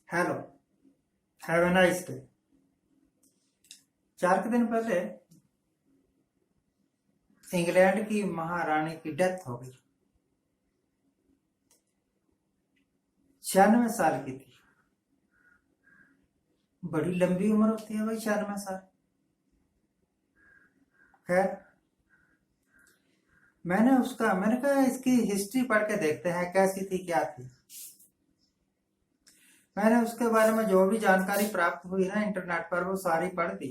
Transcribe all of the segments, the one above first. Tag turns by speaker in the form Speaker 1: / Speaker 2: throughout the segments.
Speaker 1: Hello, have a nice day. 4 दिन पहले England की महारानी की डेथ हो गई। 96 साल की थी। बड़ी लंबी उम्र होती है भाई, 96 साल। खैर, मैंने कहा इसकी हिस्ट्री पढ़ के देखते हैं कैसी थी, क्या थी। मैंने उसके बारे में जो भी जानकारी प्राप्त हुई ना इंटरनेट पर, वो सारी पढ़ दी।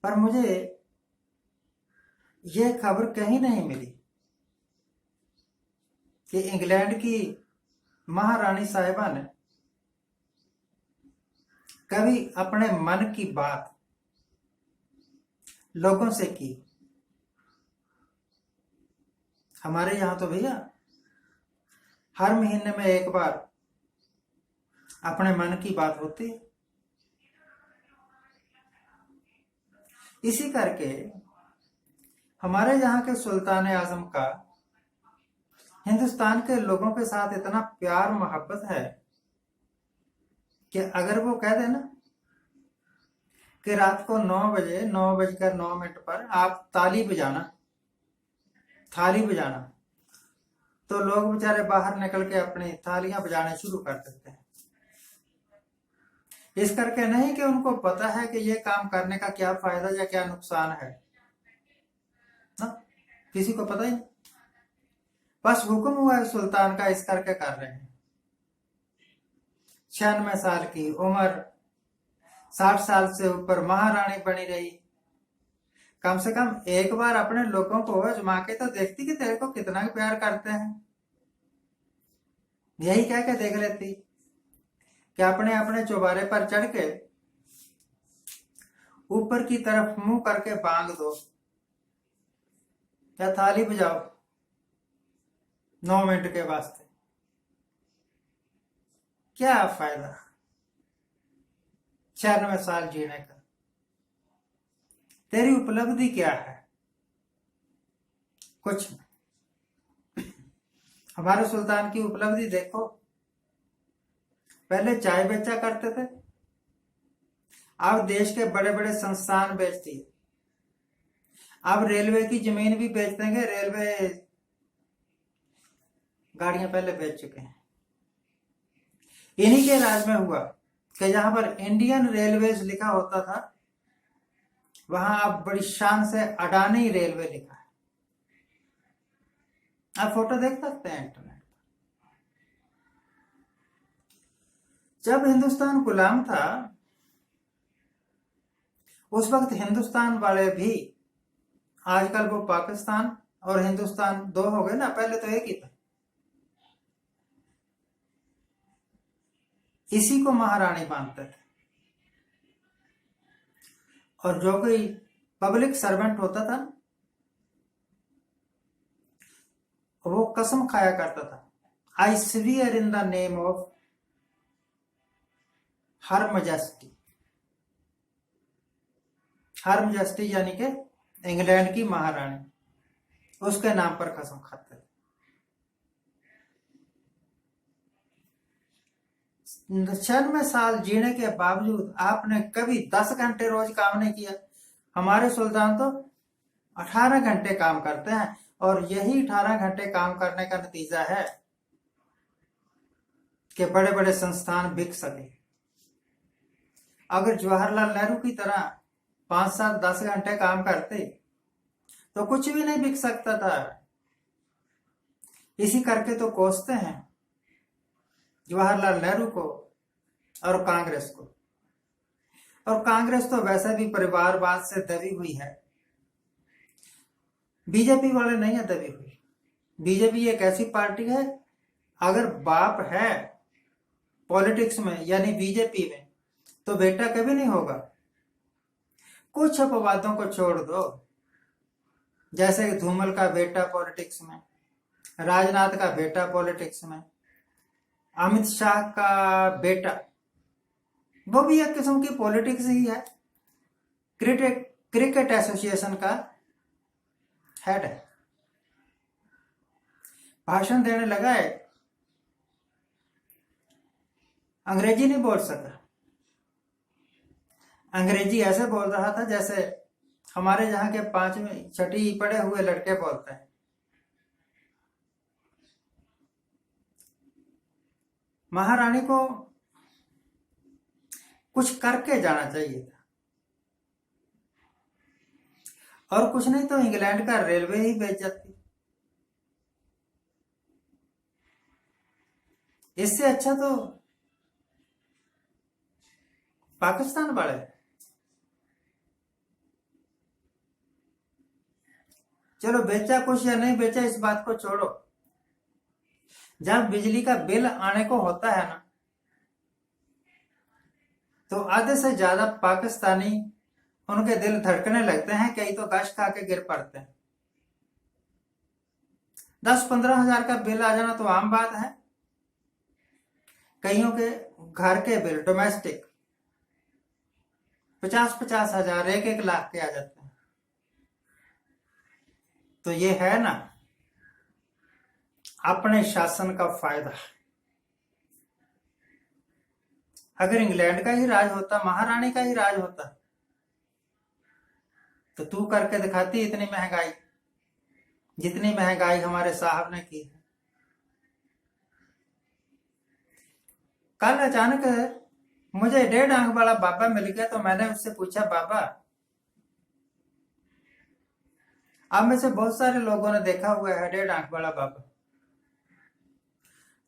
Speaker 1: पर मुझे ये खबर कहीं नहीं मिली कि इंग्लैंड की महारानी साहिबा ने कभी अपने मन की बात लोगों से की। हमारे यहां तो भैया हर महीने में एक बार अपने मन की बात होती है। इसी करके हमारे यहाँ के सुल्तान आजम का हिंदुस्तान के लोगों के साथ इतना प्यार मोहब्बत है कि अगर वो कह दे ना कि रात को 9 बजे 9:09 पर आप थाली बजाना, तो लोग बेचारे बाहर निकल के अपनी थालियां बजाने शुरू कर देते हैं। इस करके नहीं कि उनको पता है कि ये काम करने का क्या फायदा या क्या नुकसान है ना, किसी को पता ही नहीं। बस हुक्म हुआ है सुल्तान का, इस करके कर रहे हैं। 96 साल की उम्र, 60 साल से ऊपर महारानी बनी रही। कम से कम एक बार अपने लोगों को आजमा के तो देखती कि तेरे को कितना प्यार करते हैं। यही कह के देख लेती कि अपने अपने चौबारे पर चढ़ के ऊपर की तरफ मुंह करके बांग दो या थाली बजाओ 9 मिनट के वास्ते। क्या फायदा 96 साल जीने का? तेरी उपलब्धि क्या है? कुछ नहीं। हमारे सुल्तान की उपलब्धि देखो, पहले चाय बेचा करते थे, अब देश के बड़े बड़े संस्थान बेचती है। अब रेलवे की जमीन भी बेच देंगे। रेलवे गाड़ियां पहले बेच चुके हैं। इन्हीं के राज में हुआ कि जहां पर इंडियन रेलवेज लिखा होता था, वहां अब बड़ी शान से अडानी रेलवे लिखा है। आप फोटो देख सकते हैं इंटरनेट। जब हिंदुस्तान गुलाम था, उस वक्त हिंदुस्तान वाले भी, आजकल वो पाकिस्तान और हिंदुस्तान दो हो गए ना, पहले तो एक ही था, इसी को महारानी मानते थे। और जो कोई पब्लिक सर्वेंट होता था, वो कसम खाया करता था, I swear in the name of her majesty. Her majesty यानी कि इंग्लैंड की महारानी, उसके नाम पर कसम खाते थे। 96 साल जीने के बावजूद आपने कभी 10 घंटे रोज काम नहीं किया। हमारे सुल्तान तो 18 घंटे काम करते हैं, और यही 18 घंटे काम करने का नतीजा है कि बड़े बड़े संस्थान बिक सके। अगर जवाहरलाल नेहरू की तरह 5, 7, 10 घंटे काम करते तो कुछ भी नहीं बिक सकता था। इसी करके तो कोसते हैं जवाहरलाल नेहरू को और कांग्रेस को। और कांग्रेस तो वैसे भी परिवारवाद से दबी हुई है, बीजेपी वाले नहीं है दबी हुई। बीजेपी एक ऐसी पार्टी है, अगर बाप है पॉलिटिक्स में यानी बीजेपी में, तो बेटा कभी नहीं होगा। कुछ अपवादों को छोड़ दो, जैसे कि धूमल का बेटा पॉलिटिक्स में, राजनाथ का बेटा पॉलिटिक्स में, अमित शाह का बेटा, वो भी एक किस्म की पॉलिटिक्स ही है। क्रिकेट एसोसिएशन का हेड है, भाषण देने लगा है अंग्रेजी नहीं बोल सका। अंग्रेजी ऐसे बोल रहा था जैसे हमारे यहाँ के 5वीं 6ठी पढ़े हुए लड़के बोलते हैं। महारानी को कुछ करके जाना चाहिए था, और कुछ नहीं तो इंग्लैंड का रेलवे ही बेच जाती। इससे अच्छा तो पाकिस्तान वाले। चलो बेचा कुछ या नहीं बेचा इस बात को छोड़ो, जब बिजली का बिल आने को होता है ना, तो आधे से ज्यादा पाकिस्तानी उनके दिल धड़कने लगते हैं, कई तो गश खा के गिर पड़ते हैं। 10-15 हजार का बिल आ जाना तो आम बात है। कईयों के घर के बिल डोमेस्टिक 50-50 हजार 1-1 लाख के आ जाते हैं। तो ये है ना अपने शासन का फायदा। अगर इंग्लैंड का ही राज होता, महारानी का ही राज होता, तो तू करके दिखाती इतनी महंगाई, जितनी महंगाई हमारे साहब ने की है। कल अचानक मुझे 1.5 आंख वाला बाबा मिल गया, तो मैंने उससे पूछा, बाबा आप में से बहुत सारे लोगों ने देखा हुआ है 1.5 आंख वाला बाबा,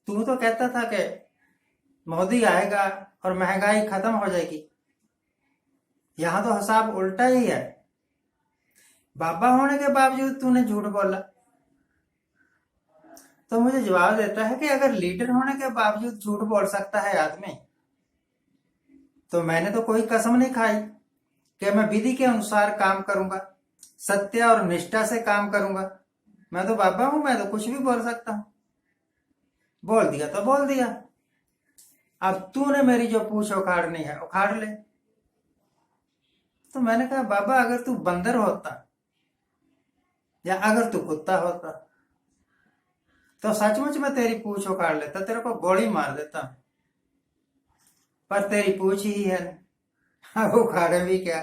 Speaker 1: तू तो कहता था कि मोदी आएगा और महंगाई खत्म हो जाएगी। यहां तो हिसाब उल्टा ही है। बाबा होने के बावजूद तूने झूठ बोला। तो मुझे जवाब देता है कि अगर लीडर होने के बावजूद झूठ बोल सकता है आदमी, तो मैंने तो कोई कसम नहीं खाई कि मैं विधि के अनुसार काम करूंगा, सत्य और निष्ठा से काम करूंगा। मैं तो बाबा हूं, मैं तो कुछ भी बोल सकता हूं। बोल दिया तो बोल दिया। अब तूने मेरी जो पूछ उखाड़नी है उखाड़ ले। तो मैंने कहा, बाबा अगर तू बंदर होता या अगर तू कुत्ता होता तो सचमुच में तेरी पूछ उखाड़ लेता, तेरे को गोली मार देता। पर तेरी पूछ ही है, अब उखाड़े भी क्या।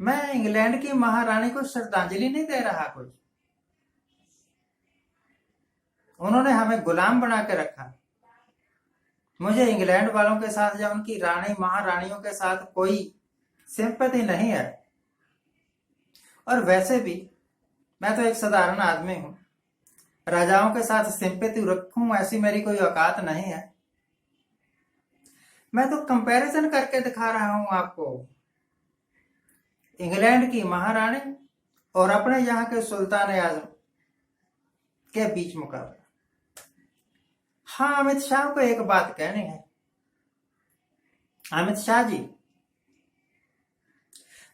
Speaker 1: मैं इंग्लैंड की महारानी को श्रद्धांजलि नहीं दे रहा कोई। उन्होंने हमें गुलाम बना के रखा। मुझे इंग्लैंड वालों के साथ या उनकी रानी महारानियों के साथ कोई सिंपैथी नहीं है। और वैसे भी मैं तो एक साधारण आदमी हूं, राजाओं के साथ सिंपैथी रखूं ऐसी मेरी कोई औकात नहीं है। मैं तो कंपैरिजन करके दिखा रहा हूं आपको, इंग्लैंड की महारानी और अपने यहाँ के सुल्तान आजम के बीच मुकाबला। हाँ, अमित शाह को एक बात कहनी है। अमित शाह जी,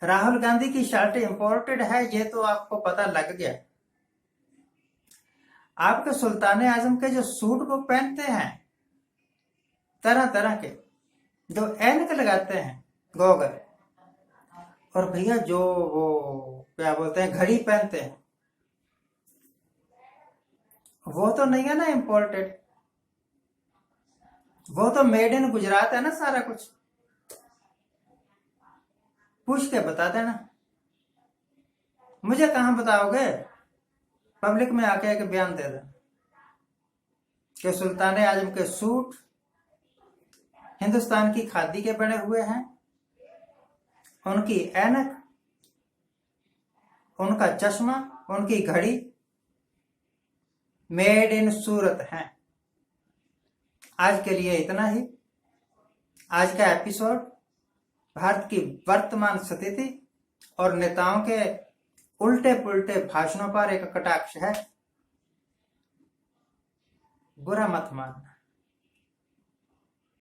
Speaker 1: राहुल गांधी की शर्ट इंपोर्टेड है, ये तो आपको पता लग गया। आपके सुल्तान आजम के जो सूट वो पहनते हैं तरह तरह के, जो ऐनक लगाते हैं गोगल, और भैया जो वो क्या बोलते हैं घड़ी पहनते हैं, वो तो नहीं है ना इंपोर्टेड, वो तो मेड इन गुजरात है ना सारा कुछ। पूछ के बता देना। मुझे कहां बताओगे, पब्लिक में आके एक बयान दे देना कि सुल्तान आजम के सूट हिंदुस्तान की खादी के बने हुए हैं, उनकी ऐनक, उनका चश्मा, उनकी घड़ी मेड इन सूरत है। आज के लिए इतना ही। आज का एपिसोड भारत की वर्तमान स्थिति और नेताओं के उल्टे पुल्टे भाषणों पर एक कटाक्ष है। बुरा मत मानना।